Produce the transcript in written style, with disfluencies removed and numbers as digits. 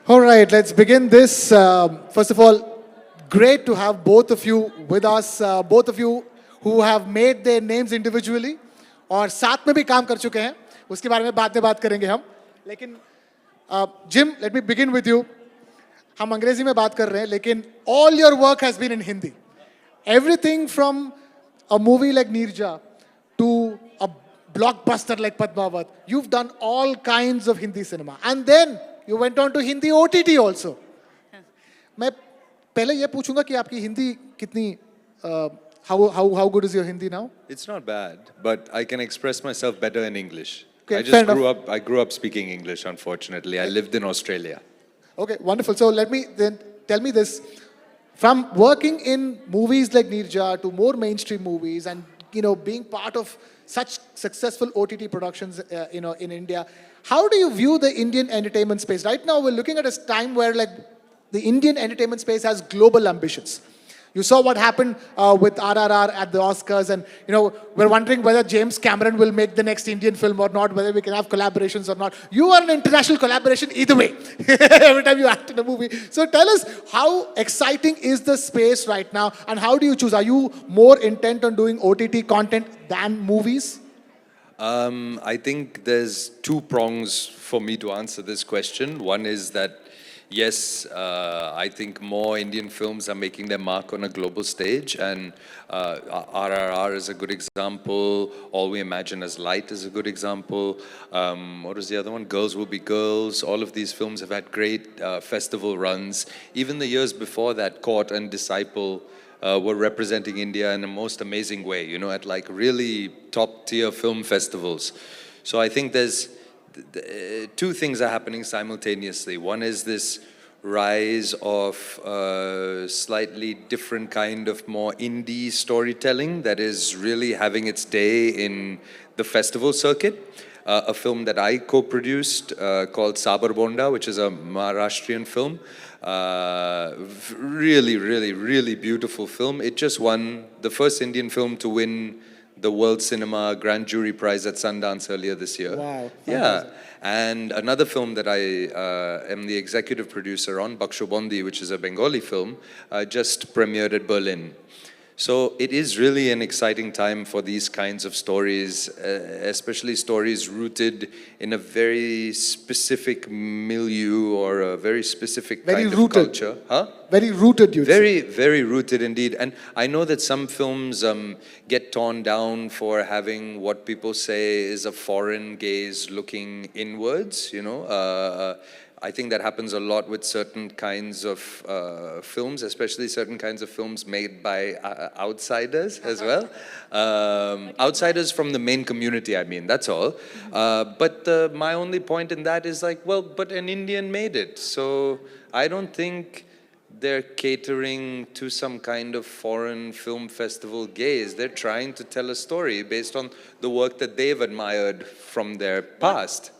All right, let's begin this. First of all, great to have both of you with us. Both of you who have made their names individually और साथ में भी काम कर चुके हैं. उसके बारे में बाद में बात करेंगे हम. लेकिन Jim, let me begin with you. हम अंग्रेजी में बात कर रहे हैं, लेकिन all your work has been in Hindi. Everything from a movie like Neerja to a blockbuster like Padmavat, you've done all kinds of Hindi cinema. And then you went on to Hindi OTT also. मैं पहले ये पूछूंगा कि आपकी हिंदी कितनी how good is your Hindi now? It's not bad, but I can express myself better in English. Okay, I fair just enough. I grew up speaking English, unfortunately. I lived in Australia. Okay, wonderful. So let me then tell me this. From working in movies like Neerja to more mainstream movies and being part of such successful OTT productions in India, how do you view the Indian entertainment space? Right now we're looking at a time where like the Indian entertainment space has global ambitions. You saw what happened with RRR at the Oscars, and we're wondering whether James Cameron will make the next Indian film or not, whether we can have collaborations or not. You are an international collaboration either way, every time you act in a movie. So tell us, how exciting is the space right now, and how do you choose? Are you more intent on doing OTT content than movies? I think there's two prongs for me to answer this question. One is that yes, I think more Indian films are making their mark on a global stage, and RRR is a good example. All We Imagine as Light is a good example. What was the other one? Girls Will Be Girls. All of these films have had great festival runs. Even the years before that, Court and Disciple were representing India in a most amazing way, at like really top-tier film festivals. So I think there's two things are happening simultaneously. One is this rise of slightly different kind of more indie storytelling that is really having its day in the festival circuit. A film that I co-produced called Sabar Bonda, which is a Maharashtrian film. Really, really, really beautiful film. It just won the first Indian film to win the World Cinema Grand Jury Prize at Sundance earlier this year. Wow. Yeah. And another film that I am the executive producer on, Bakshobondi, which is a Bengali film, just premiered at Berlin. So it is really an exciting time for these kinds of stories, especially stories rooted in a very specific milieu or a very specific Very kind rooted. of culture. Huh? Very rooted, you Very, very rooted indeed. And I know that some films get torn down for having what people say is a foreign gaze looking inwards, I think that happens a lot with certain kinds of films, especially certain kinds of films made by outsiders as well. Outsiders from the main community, I mean, that's all. But my only point in that is like, well, but an Indian made it. So I don't think they're catering to some kind of foreign film festival gaze. They're trying to tell a story based on the work that they've admired from their past.